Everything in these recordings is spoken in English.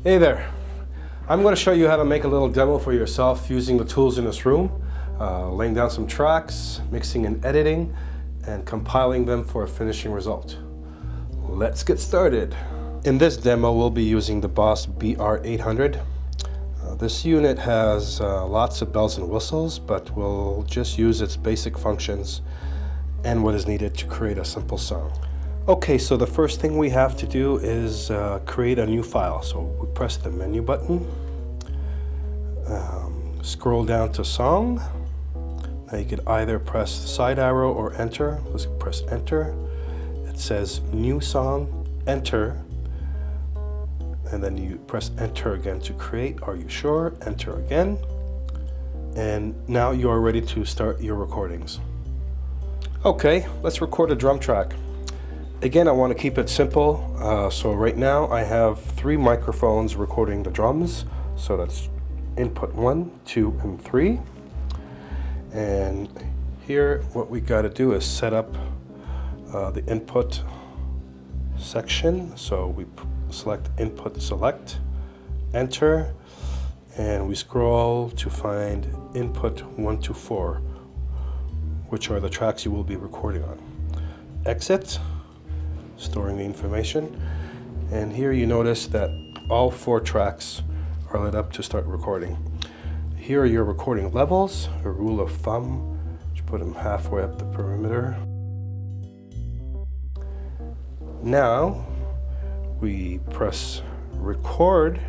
Hey there, I'm going to show you how to make a little demo for yourself using the tools in this room, laying down some tracks, mixing and editing, and compiling them for a finishing result. Let's get started. In this demo we'll be using the Boss BR-800. This unit has lots of bells and whistles, but we'll just use its basic functions and what is needed to create a simple song. Okay, so the first thing we have to do is create a new file. So we press the menu button, scroll down to song. Now you could either press the side arrow or enter. Let's press enter. It says new song, enter, and then you press enter again to create. Are you sure? Enter again. And now you are ready to start your recordings. Okay, let's record a drum track. Again, I want to keep it simple, so right now I have 3 microphones recording the drums. So that's input 1, 2, and 3. And here what we got to do is set up the input section. So we select input select, enter, and we scroll to find input 1 to 4, which are the tracks you will be recording on. Exit, storing the information, and here you notice that all 4 tracks are lit up to start recording. Here are your recording levels, a rule of thumb. You put them halfway up the perimeter. Now we press record.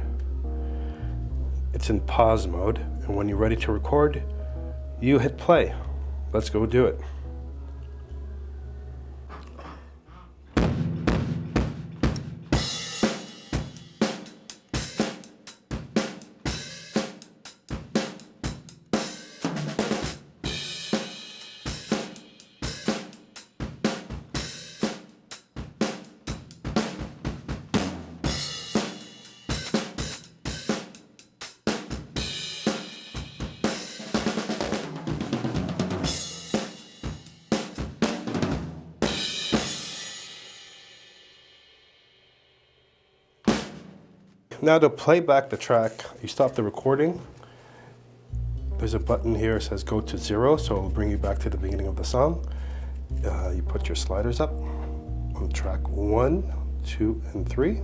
It's in pause mode, and when you're ready to record, you hit play. Let's go do it. Now to play back the track, you stop the recording. There's a button here that says go to 0, so it'll bring you back to the beginning of the song. You put your sliders up on track 1, 2, and 3,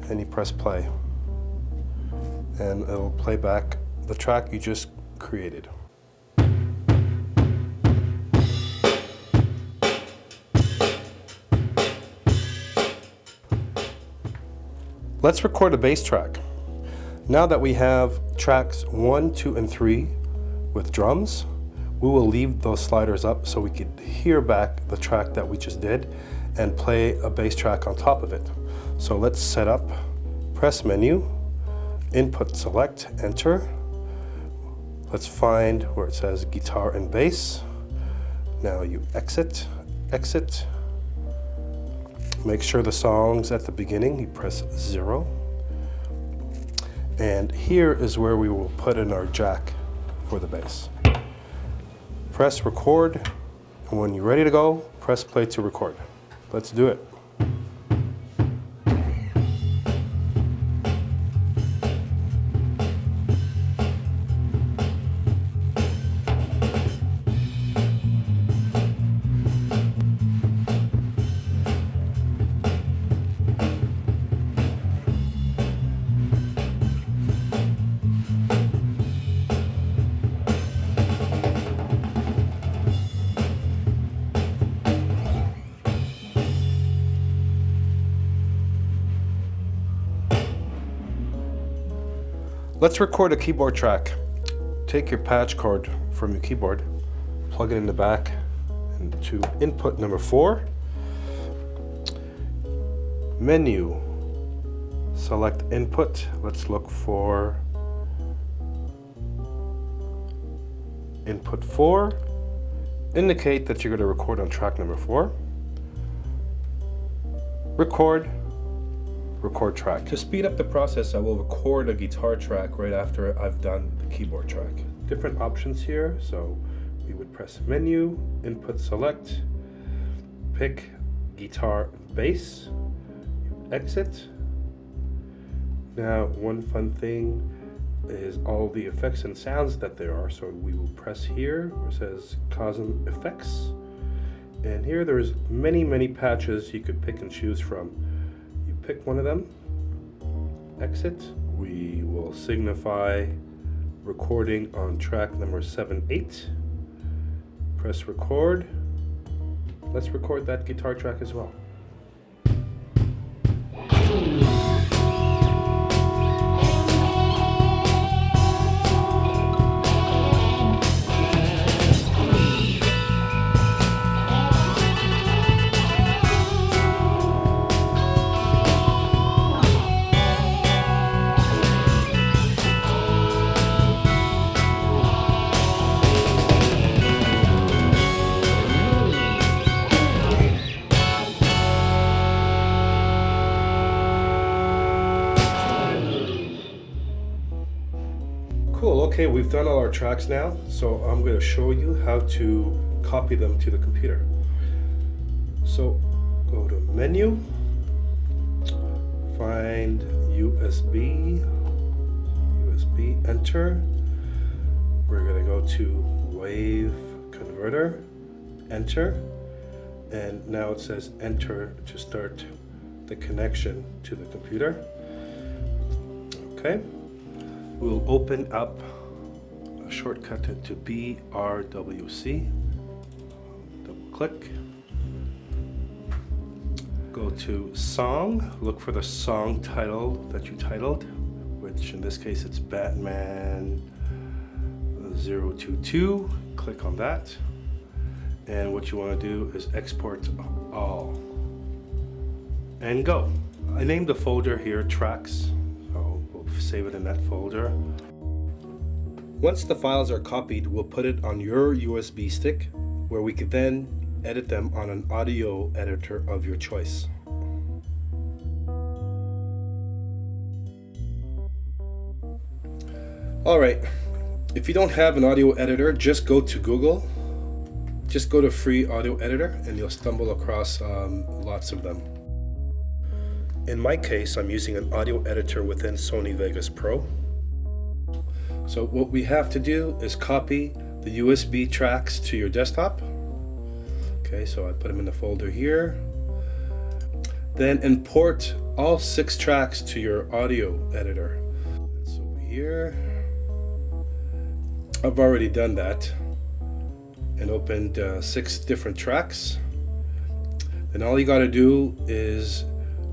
and you press play. And it'll play back the track you just created. Let's record a bass track. Now that we have tracks 1, 2, and 3 with drums, we will leave those sliders up so we could hear back the track that we just did and play a bass track on top of it. So let's set up, press menu, input select, enter. Let's find where it says guitar and bass. Now you exit, exit. Make sure the song's at the beginning, you press 0. And here is where we will put in our jack for the bass. Press record, and when you're ready to go, press play to record. Let's do it. Let's record a keyboard track. Take your patch cord from your keyboard, plug it in the back into input number 4. Menu, select input. Let's look for input 4. Indicate that you're going to record on track number 4. Record track. To speed up the process, I will record a guitar track right after I've done the keyboard track. Different options here, so we would press menu, input select, pick guitar and bass, exit. Now one fun thing is all the effects and sounds that there are, so we will press here where it says Cosm Effects, and here there's many patches you could pick and choose from. You pick one of them, exit. We will signify recording on track number 7/8. Press record. Let's record that guitar track as well. Cool, okay, we've done all our tracks now, so I'm going to show you how to copy them to the computer. So go to menu, find USB, enter. We're going to go to wave converter, enter, and now it says enter to start the connection to the computer. Okay. We'll open up a shortcut to BRWC. Double click. Go to song. Look for the song title that you titled, which in this case it's Batman 022. Click on that. And what you want to do is export all. And go. I named the folder here Tracks. Save it in that folder. Once the files are copied, we'll put it on your USB stick, where we could then edit them on an audio editor of your choice. Alright, if you don't have an audio editor, just go to Google. Just go to free audio editor and you'll stumble across lots of them. In my case, I'm using an audio editor within Sony Vegas Pro. So what we have to do is copy the USB tracks to your desktop. Okay, so I put them in the folder here. Then import all 6 tracks to your audio editor. That's over here. I've already done that and opened 6 different tracks. Then all you got to do is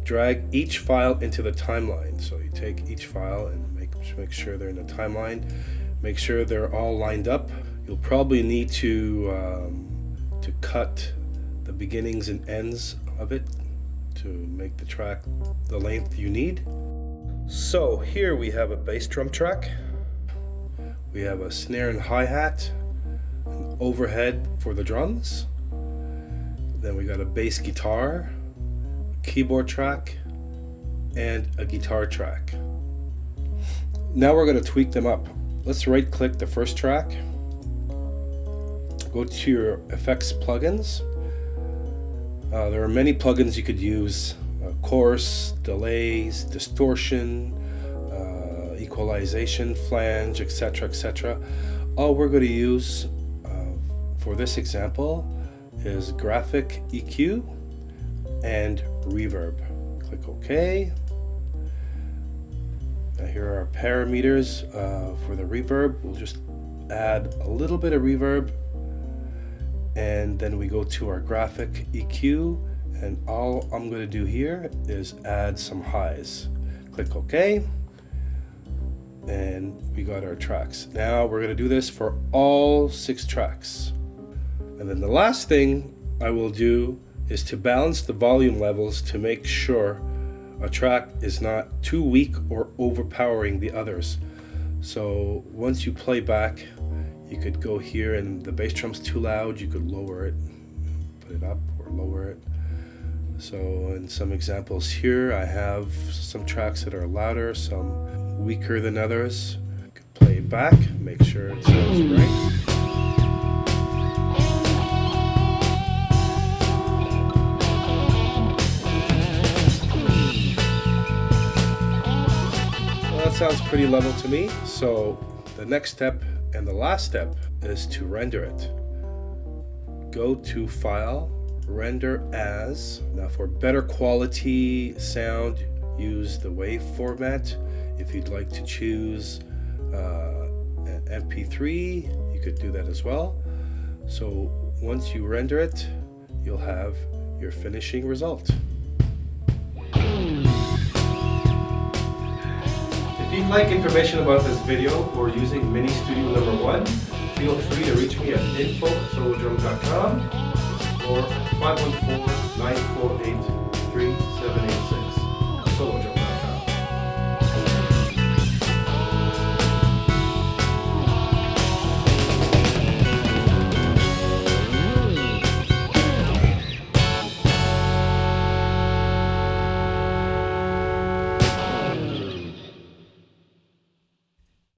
drag each file into the timeline. So you take each file and make sure they're in the timeline. Make sure they're all lined up. You'll probably need to cut the beginnings and ends of it to make the track the length you need. So here we have a bass drum track. We have a snare and hi-hat, an overhead for the drums. Then we got a bass guitar, keyboard track, and a guitar track. Now we're going to tweak them up. Let's right click the first track, go to your effects plugins. There are many plugins you could use: chorus, delays, distortion, equalization, flange, etc, etc. All we're going to use for this example is graphic EQ and reverb. Click OK. Now here are our parameters for the reverb. We'll just add a little bit of reverb, and then we go to our graphic EQ, and all I'm going to do here is add some highs. Click OK, and we got our tracks. Now we're going to do this for all 6 tracks. And then the last thing I will do is to balance the volume levels to make sure a track is not too weak or overpowering the others. So once you play back, you could go here, and the bass drum's too loud, you could lower it, put it up or lower it. So in some examples here, I have some tracks that are louder, some weaker than others. You could play it back, make sure it sounds right. sounds pretty level to me. So the next step and the last step is to render it. Go to File, Render As. Now for better quality sound, use the WAV format. If you'd like to choose an MP3, you could do that as well. So once you render it, you'll have your finishing result. If you'd like information about this video or using Mini Studio number 1, feel free to reach me at info@solodrum.com or 514-948-3786. Solo Drum.